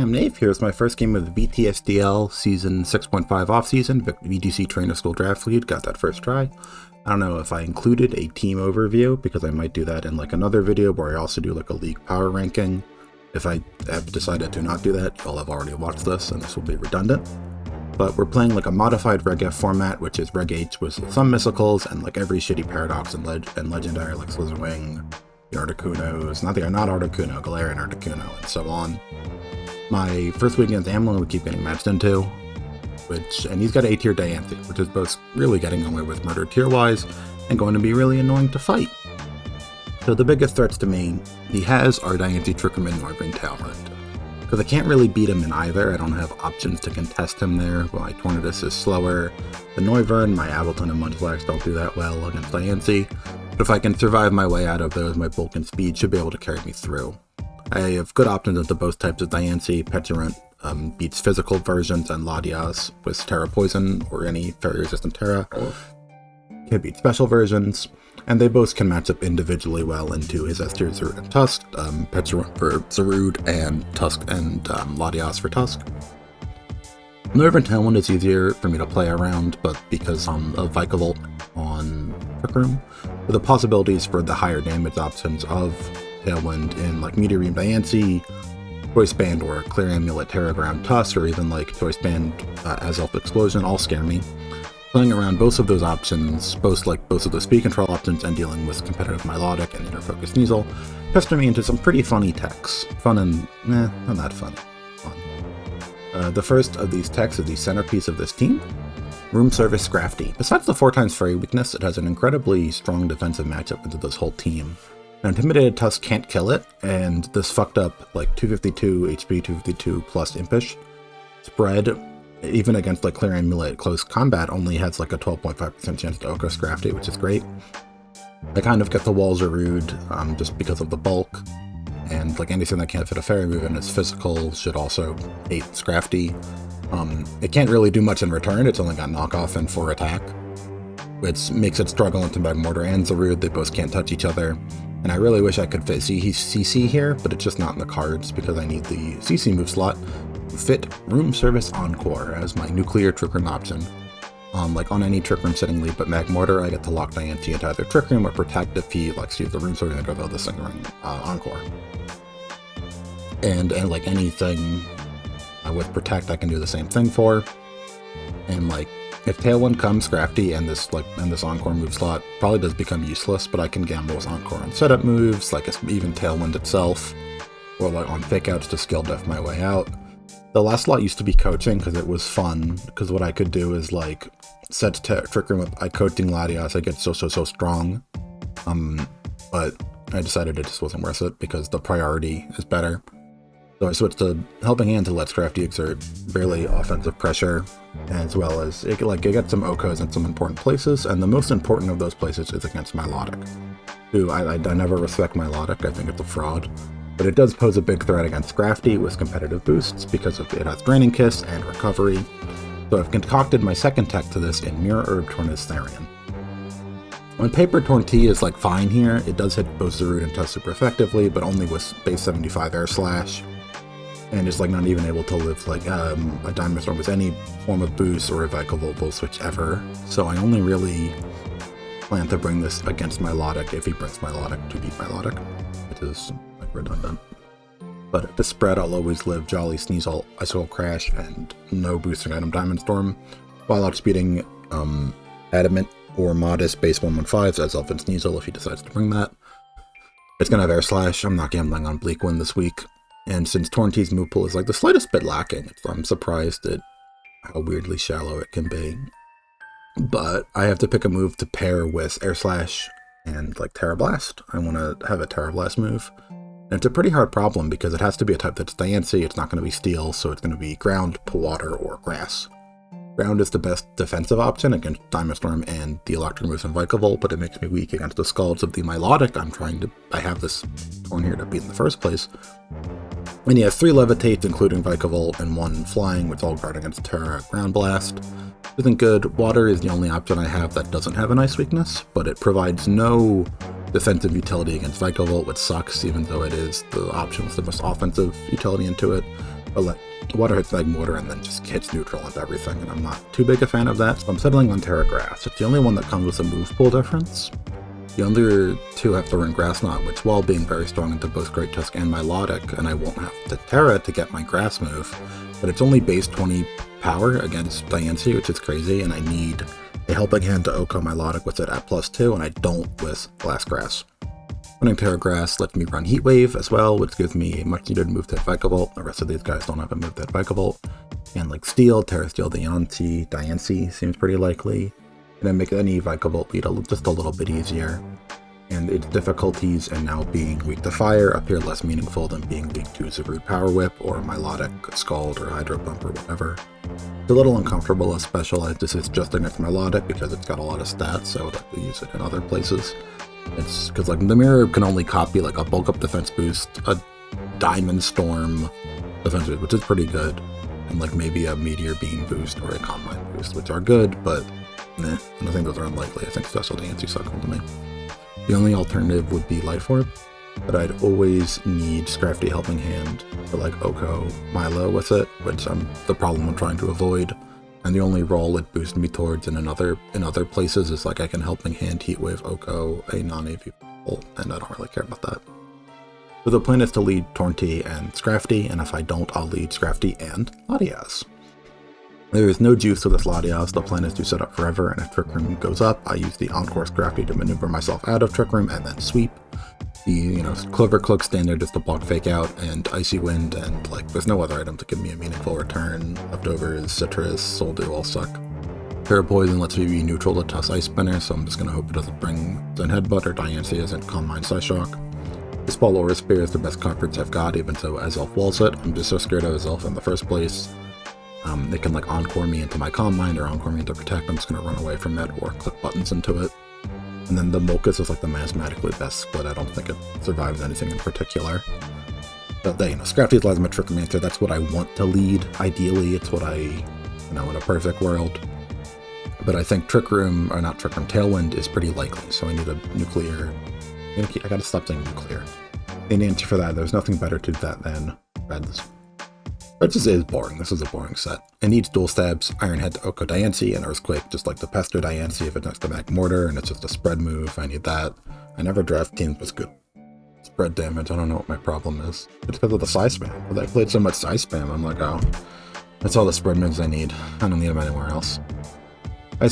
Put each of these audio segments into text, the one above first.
I'm Nave. Here's my first game of the VTSDL Season 6.5 off-season, VGC Trainer School Draft Lead. Got that first try. I don't know if I included a team overview, because I might do that in like another video where I also do like a league power ranking. If I have decided to not do that, you'll have already watched this, and this will be redundant. But we're playing like a modified Reg F format, which is Reg H with some mysticals and like every shitty paradox and legendary like Slitherwing, the Articunos, not Articuno, Galarian Articuno, and so on. My first week against Amlin we keep getting matched into, and he's got A tier Dianthy, which is both really getting away with murder tier wise and going to be really annoying to fight. So the biggest threats to me he has are Dianthy, Trickerman, Noivern, Tailwind. Because I can't really beat him in either. I don't have options to contest him there. My Tornadus is slower than Noivern, my Ableton and Munchlax don't do that well against Dianthy. But if I can survive my way out of those, my bulk and speed should be able to carry me through. I have good options into both types of Dianthy. Petulant beats physical versions, and Latias with Terra Poison or any Fairy Resistant Terra can beat special versions. And they both can match up individually well into his S tier Zarude and Tusk, Petulant for Zarude and Tusk and Latias for Tusk. Noivern Tailwind is easier for me to play around, but because I'm a Vikavolt on Trick Room, with the possibilities for the higher damage options of Tailwind in like Meteor Beam Dianthy, Choice Band or Clear Amulet Terraground Tusk, or even like Choice Band Azelf Explosion all scare me. Playing around both of those options, both of the speed control options and dealing with competitive Milotic and Inner Focus Sneasel, pester me into some pretty funny techs. Fun and, not that fun. The first of these techs is the centerpiece of this team, Room Service Scrafty. Besides the 4x Fairy weakness, it has an incredibly strong defensive matchup into this whole team. An Intimidated Tusk can't kill it, and this fucked up like 252 HP, 252 plus Impish spread, even against like Clear Amulet close combat, only has like a 12.5% chance to Oko Scrafty, which is great. I kind of get the walls are rude just because of the bulk, and like anything that can't fit a fairy move in its physical should also hate Scrafty. It can't really do much in return, it's only got knockoff and 4 attack, which makes it struggle into Magmortar and Zarude. They both can't touch each other, and I really wish I could fit CC here, but it's just not in the cards because I need the CC move slot to fit Room Service Encore as my nuclear Trick Room option. Like on any Trick Room sitting lead but Magmortar, I get to lock Dianthy into either Trick Room or Protect if he likes to use the Room Service and go the Singering Encore. And like anything with Protect, I can do the same thing for. And like if Tailwind comes, Scrafty and this Encore move slot probably does become useless, but I can gamble with Encore on setup moves, like even Tailwind itself, or like on fake outs to skill def my way out. The last slot used to be coaching because it was fun, because what I could do is like set Trick Room with coaching Latias, I get so strong. But I decided it just wasn't worth it because the priority is better. So I switched to Helping Hand to let Scrafty exert really offensive pressure, as well as it gets some Okos in some important places, and the most important of those places is against Milotic, who I never respect Milotic. I think it's a fraud. But it does pose a big threat against Scrafty with competitive boosts because it has Draining Kiss and Recovery. So I've concocted my second tech to this in Mirror Herb Tornadus Therian. When Paper Torn-T is like fine here, it does hit both Zarude and Tusk super effectively, but only with base 75 Air Slash, and is like not even able to live like a Diamond Storm with any form of boost or a Vikavolt switch ever. So I only really plan to bring this against Milotic if he brings Milotic to beat Milotic, which is redundant. But at this spread, I'll always live Jolly, Sneasel, Icicle Crash, and no boosting item Diamond Storm, while outspeeding Adamant or Modest base 115s as Elf and Sneasel if he decides to bring that. It's gonna have Air Slash. I'm not gambling on Bleak Wind this week, and since Torn-T's move pool is like the slightest bit lacking, I'm surprised at how weirdly shallow it can be. But I have to pick a move to pair with Air Slash and like Terra Blast. I want to have a Terra Blast move. And it's a pretty hard problem because it has to be a type that's Dianthy, it's not going to be Steel, so it's going to be Ground, Pull Water, or Grass. Ground is the best defensive option against Diamond Storm and the Electric moves in Vikavolt, but it makes me weak against the Scalds of the Milotic I have this Torn here to beat in the first place. And he has 3 Levitates, including Vikavolt, and 1 Flying, which all guard against Terra Ground Blast. Isn't good. Water is the only option I have that doesn't have an ice weakness, but it provides no defensive utility against Vikavolt, which sucks, even though it is the option with the most offensive utility into it. But like, water hits like mortar and then just hits neutral and everything, and I'm not too big a fan of that, so I'm settling on Terra Grass. It's the only one that comes with a move pool difference. The other two have to run Grass Knot, which while being very strong into both Great Tusk and Milotic, and I won't have to Terra to get my Grass move, but it's only base 20 power against Diancie, which is crazy, and I need a Helping Hand to Oko Milotic with it at +2, and I don't with Blast Grass. Running Terra Grass lets me run Heat Wave as well, which gives me a much needed move to hit Vikavolt. The rest of these guys don't have a move to hit Vikavolt. And like Steel, Terra Steel Diancie seems pretty likely. And then make any Vikavolt lead just a little bit easier. And its difficulties and now being weak to fire appear less meaningful than being weak to Zarude Power Whip or Milotic Scald or Hydro Pump or whatever. It's a little uncomfortable, especially as this is just against Milotic because it's got a lot of stats, so I would have to use it in other places. It's because like the mirror can only copy like a bulk up defense boost, a Diamond Storm defense boost, which is pretty good, and like maybe a Meteor Beam boost or a Calm Mind boost, which are good, but I think those are unlikely. I think Special Diancie suck to me. The only alternative would be Life Orb, but I'd always need Scrafty Helping Hand for like Oko Milo with it, which I'm the problem I'm trying to avoid. And the only role it boosts me towards in other places is like I can Helping Hand Heatwave Oko a non-AV bolt, and I don't really care about that. So the plan is to lead Tornti and Scrafty, and if I don't, I'll lead Scrafty and Latias. There is no juice to this Latias. The plan is to set up forever, and if Trick Room goes up, I use the Encore Scrafty to maneuver myself out of Trick Room and then sweep. The, Clover Cloak stand there just to block Fake Out and Icy Wind, and like there's no other item to give me a meaningful return. Leftovers, Citrus, Soul Dew all suck. Terra Poison lets me be neutral to Tusk Ice Spinner, so I'm just gonna hope it doesn't bring Zen Headbutt or Diancie isn't Calm Mind Psyshock. This Ball Aura Spear is the best cards I've got, even though Azelf walls it. I'm just so scared of Azelf in the first place. It can like Encore me into my Calm Mind or Encore me into Protect. I'm just gonna run away from it or click buttons into it. And then the Molkus is like the mathematically best split. I don't think it survives anything in particular. But Scrafty's Lasma Trichomancer, that's what I want to lead. Ideally, it's what in a perfect world. But I think Tailwind is pretty likely, so I need a nuclear. I gotta stop saying nuclear. In answer for that, there's nothing better to that than Reds. It just is boring. This is a boring set. It needs dual stabs, Iron Head to Oko Diancie, and Earthquake, just like the Pester Diancie if it next to Mag Mortar, and it's just a spread move. I need that. I never draft teams with good spread damage. I don't know what my problem is. It's because of the size spam. But I played so much size spam, I'm like, oh, that's all the spread moves I need. I don't need them anywhere else. I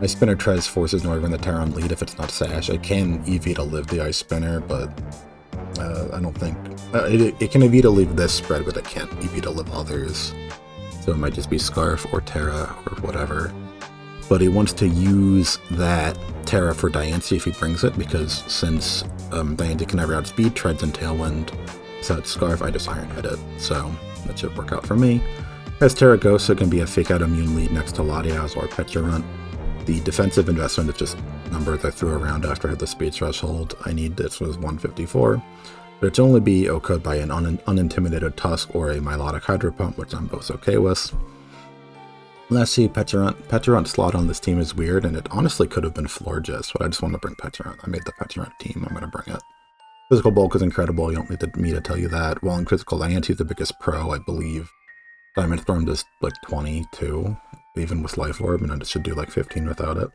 Spinner Trez forces Northern the Terran lead if it's not Sash. I can EV to live the Ice Spinner, but I don't think... it can EV to leave this spread, but it can't EV to live others. So it might just be Scarf or Terra or whatever. But he wants to use that Terra for Diancie if he brings it, because since Diancie can never outspeed Treads and Tailwind, without Scarf, I just Iron Head it. So that should work out for me. As Terra Ghost, so it can be a Fake Out immune lead next to Latias or Petulant. The defensive investment is just numbers I threw around after I hit the speed threshold. I need this was 154. But it's only be OK'd by an unintimidated Tusk or a Milotic Hydro Pump, which I'm both okay with. Let's see, Petulant's slot on this team is weird, and it honestly could have been Florges, but I just want to bring Petulant. I made the Petulant team, I'm going to bring it. Physical Bulk is incredible, you don't need me to tell you that. While in Physical, Diancie is the biggest pro, I believe. Diamond Storm does like 22, even with Life Orb, and it should do like 15 without it.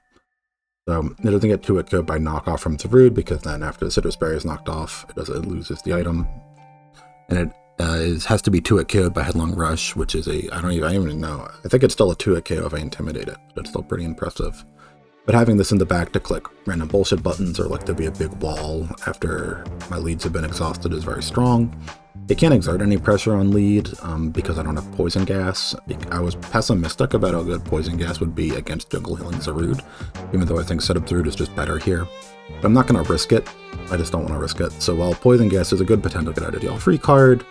So it doesn't get 2-hit KO'd by knockoff from Zarude, because then after the Citrus Berry is knocked off, it loses the item. And it has to be 2-hit KO'd by Headlong Rush, which is I don't even know. I think it's still a 2-hit KO if I Intimidate it, but it's still pretty impressive. But having this in the back to click random bullshit buttons or like to be a big wall after my leads have been exhausted is very strong. It can't exert any pressure on lead because I don't have Poison Gas. I was pessimistic about how good Poison Gas would be against Jungle Healing Zarude, even though I think Setup Zarude is just better here. But I'm not going to risk it. I just don't want to risk it. So while Poison Gas is a good potential get out of deal free card,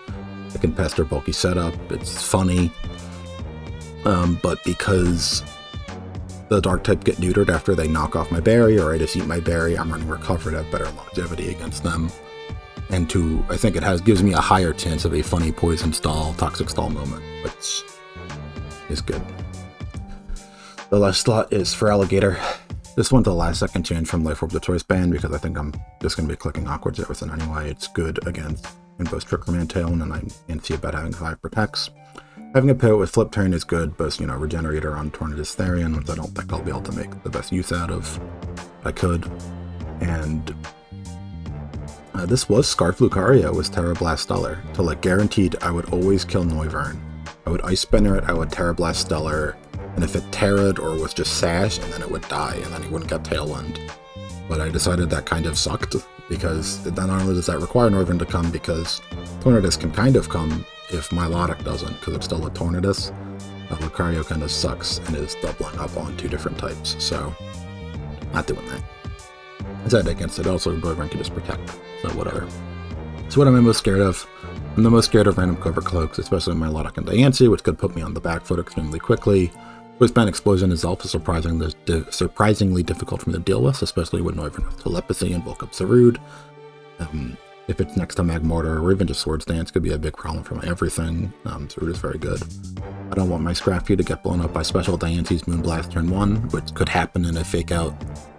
I can pester bulky setup. It's funny. But because the Dark type get neutered after they knock off my berry, or I just eat my berry, I'm running Recover to have better longevity against them. And I think it gives me a higher chance of a funny Poison Stall, Toxic Stall moment, which is good. The last slot is for Alligator. This one's the last second change from Life Orb to Choice Band, because I think I'm just going to be clicking Awkward Jefferson anyway. It's good against in both Trick Room and Tailwind, and I'm antsy about having 5 protects. Having a pivot with Flip Turn is good, both, you know, Regenerator on Tornadus Therian, which I don't think I'll be able to make the best use out of. I could. And this was Scarf Lucario with Terra Blast Stellar. So, like, guaranteed I would always kill Noivern. I would Ice Spinner it, I would Terra Blast Stellar, and if it Terra'd or was just Sash, and then it would die, and then he wouldn't get Tailwind. But I decided that kind of sucked, because not only does that require Noivern to come, because Tornadus can kind of come if Milotic doesn't, because it's still a Tornadus. Lucario kind of sucks and is doubling up on 2 different types, so not doing that. Instead against it, also Noivern can just protect, so whatever. So what am I most scared of? I'm the most scared of random cover cloaks, especially Milotic and Diancie, which could put me on the back foot extremely quickly. Wristband Explosion is also surprisingly difficult for me to deal with, especially with Noivern with Telepathy and Bulk Up Zarude. If it's next to Magmortar or even just Swords Dance, could be a big problem for my everything. Zarude is very good. I don't want my Scrafty to get blown up by Special Diancie's Moonblast turn 1, which could happen in a fake out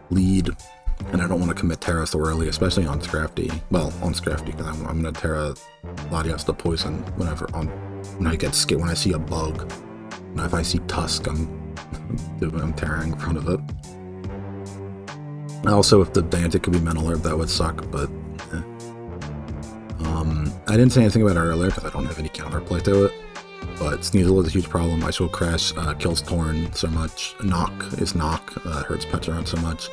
lead, and I don't want to commit Terra so early, especially on Scrafty. Well, on Scrafty, because I'm going to Terra Latias to Poison when I see a bug. And if I see Tusk, I'm tearing in front of it. Also, if the Diancie could be Mental Herb, that would suck, but I didn't say anything about it earlier because I don't have any counterplay to it, but Sneasel is a huge problem. Ice Shield Crash kills Torn so much. Knock is Knock, hurts Pecharunt so much.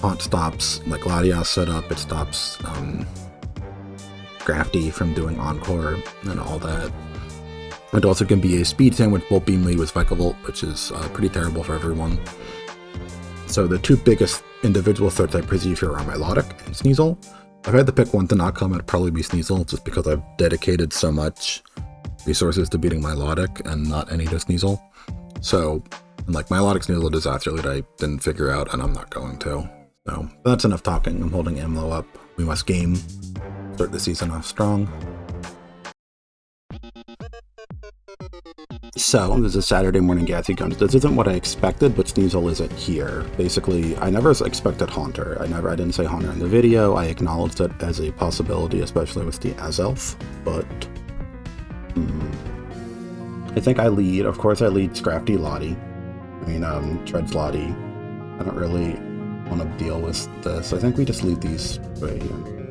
Haunt stops, like Latias set up, it stops Scrafty from doing Encore and all that. It also can be a speed sandwich, Bolt Beam lead with Vikavolt, which is pretty terrible for everyone. So the 2 biggest individual threats I perceive here are Milotic and Sneasel. If I had to pick one to not come, it'd probably be Sneasel, just because I've dedicated so much resources to beating Milotic and not any to Sneasel. So, like, Milotic Sneasel Disaster Lead I didn't figure out, and I'm not going to. So, that's enough talking. I'm holding Amlo up. We must game. Start the season off strong. So, this is Saturday morning Gatsy Guns. This isn't what I expected, but Sneasel isn't here. Basically, I never expected Haunter. I didn't say Haunter in the video. I acknowledged it as a possibility, especially with the Azelf, but I think I lead. Of course, I lead Scrafty Lottie. Treads Lottie. I don't really want to deal with this. I think we just lead these right here.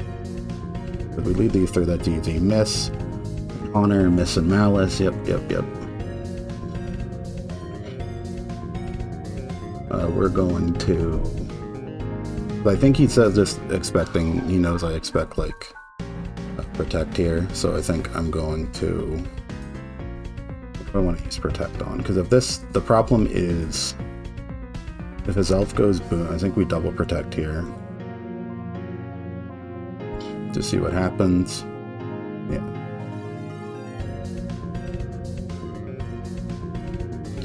If we lead these through, that's easy. Miss, Honor, Miss, and Malice. Yep. We're going to... I think he says just expecting... He knows I expect, like, Protect here. So I think I'm going to... What do I want to use Protect on? Because if this... The problem is... If his Elf goes boom, I think we double Protect here. To see what happens. Yeah.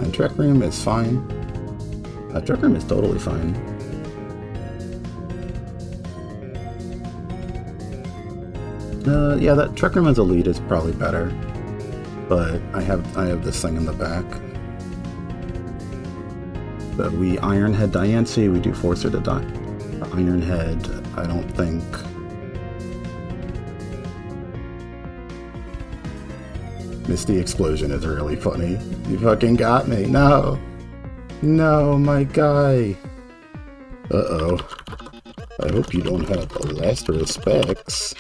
And Trick Room is fine. Trick Room is totally fine. Yeah, that Trick Room as a lead is probably better. But I have this thing in the back. So we Iron Head Diancie, we do force her to die. Iron Head, I don't think... Misty Explosion is really funny. You fucking got me. No! No, my guy. Uh-oh. I hope you don't have the last respects.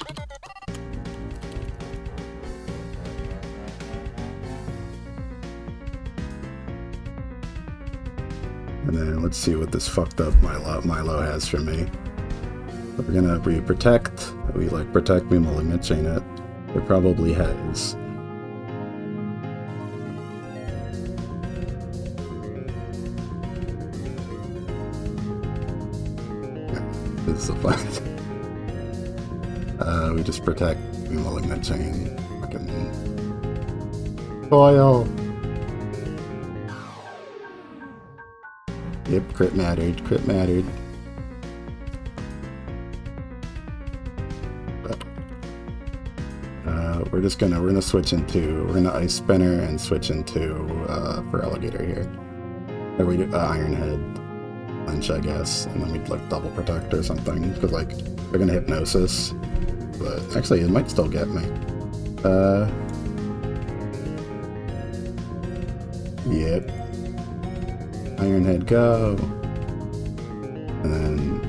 And then let's see what this fucked up Milo has for me. We're gonna protect. We like protect me malignant it. It probably has. This is so fun. We just protect malignant chain. Fucking foil. Yep, crit mattered. We're gonna switch into, we're gonna Ice Spinner and switch into, for Alligator here. Or we do, Iron Head, Lynch, I guess, and then we'd like double protect or something, because like, they're gonna Hypnosis, but actually it might still get me. Yep. Ironhead, go. And then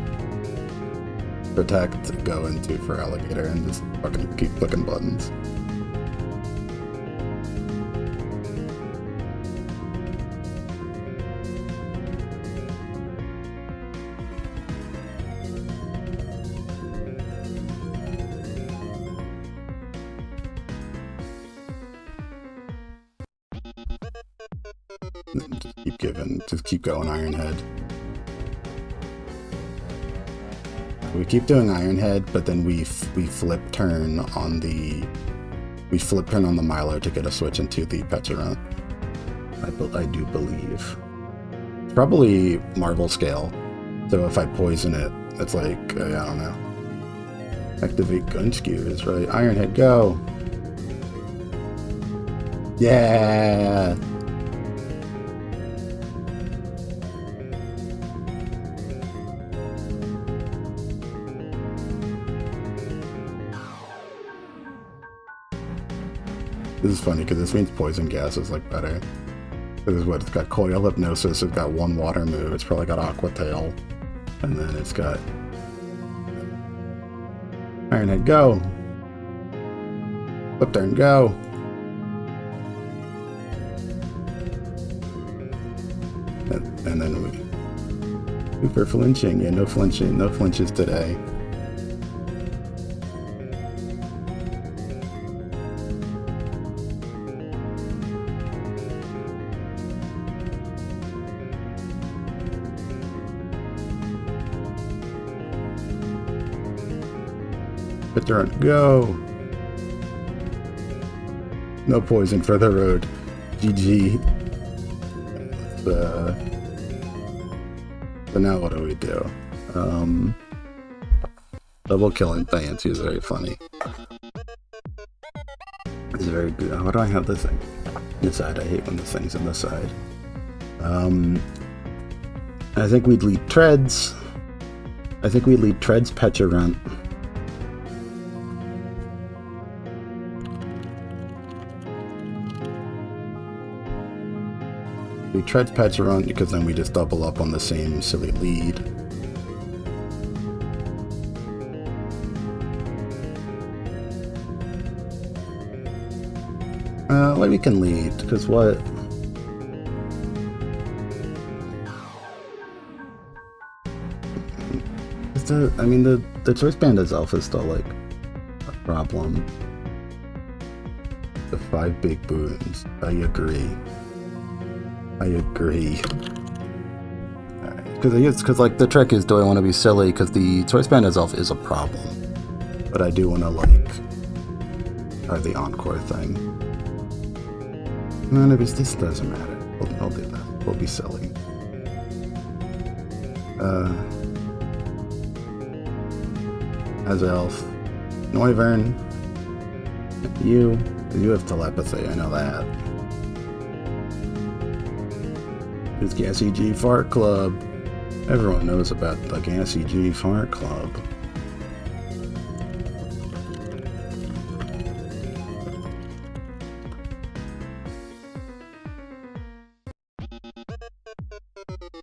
protect, go into for alligator, and just fucking keep clicking buttons. Just keep going, Ironhead. We keep doing Ironhead, but then we flip turn on the Milo to get a switch into the Petulant. I do believe. It's probably Marvel scale, so if I poison it, it's like I don't know. Activate gun skew is right. Ironhead, go! Yeah. This is funny because this means poison gas is like better. This is what it's got: coil hypnosis, it's got one water move, it's probably got aqua tail, and then it's got Ironhead, go! Flip turn, go! And then we super flinching. Yeah, no flinching, no flinches today. Turn, go! No poison for the road. GG. So now what do we do? Double killing Fancy is very funny. It's very good. Why do I have this thing? This side. I hate when this thing's on this side. I think we'd lead Treads. Petulant. We Treads Petulant because then we just double up on the same silly lead. Well, we can lead, because what? The Choice Band itself is still like a problem. The 5 big boons. I agree. Because like the trick is, do I want to be silly? Because the Choice Band itself is a problem, but I do want to like try the Encore thing. No, this doesn't matter. We'll do that. We'll be silly. As Elf, Noivern, you have telepathy. I know that. It's Gassy G Fart Club. Everyone knows about the Gassy G Fart Club.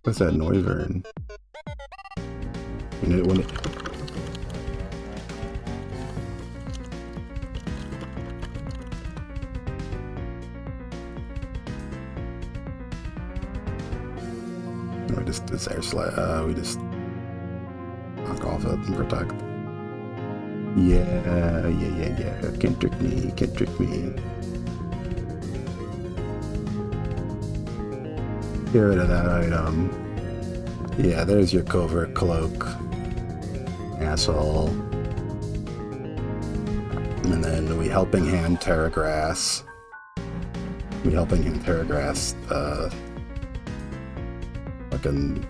What's that Noivern? When it this air slide, we just knock off it and protect. Yeah. Can't trick me. Get rid of that item. Yeah, there's your covert cloak. Asshole. And then we helping hand Terragrass. Fucking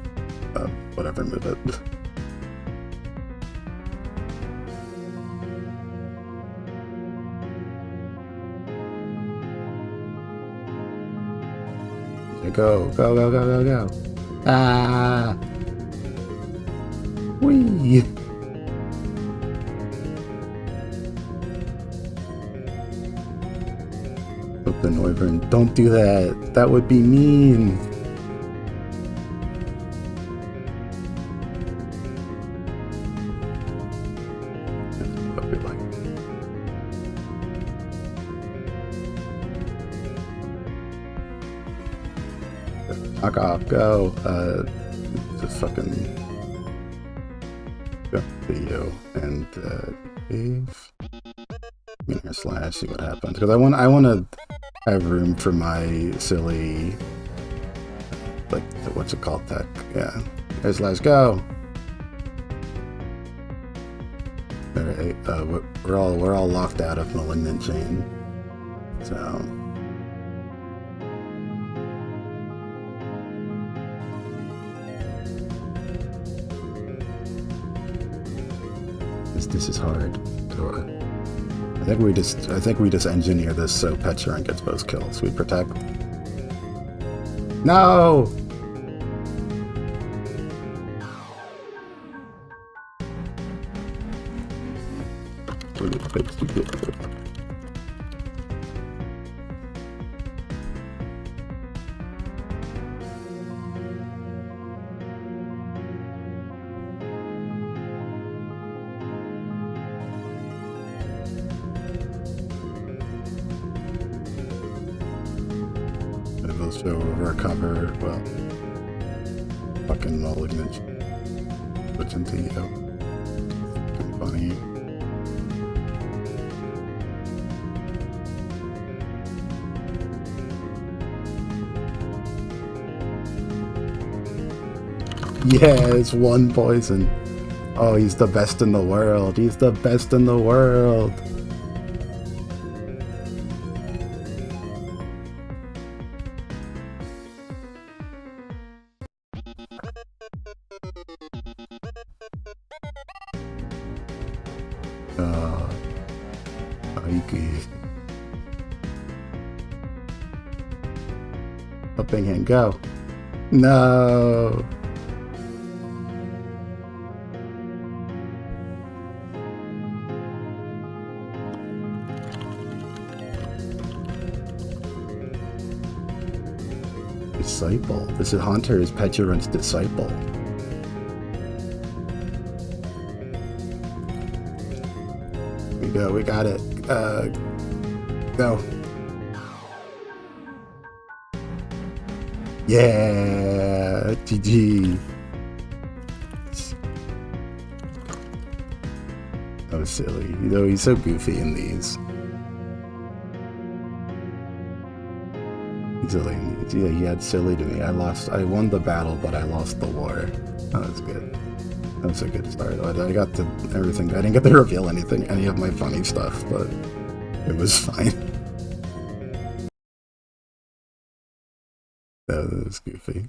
whatever, move it. Go. Ah! Whee! The Noivern, don't do that. That would be mean. Knock off, go. Just fucking go video and save. Slash, see what happens. Because I want to have room for my silly, like, what's it called, tech? Yeah. There's slash go. Alright, we're all locked out of Malignant Chain. So this is hard. So, I think we just engineer this so Petulant gets both kills. We protect. No! What are the pipes to get to? So recover, well, fucking Malignant. Switch into you. Funny. Yeah, it's one poison. Oh, he's the best in the world. He's the best in the world. Upping hand, go. No. Disciple. This is Haunter's Petulant's disciple. We go. We got it. Go. Yeah, GG. That was silly. You know, he's so goofy in these. He's silly in these. Yeah, he had silly to me. I won the battle, but I lost the war. That was good. That was a good start. I got to everything. I didn't get to reveal any of my funny stuff, but it was fine. That was goofy.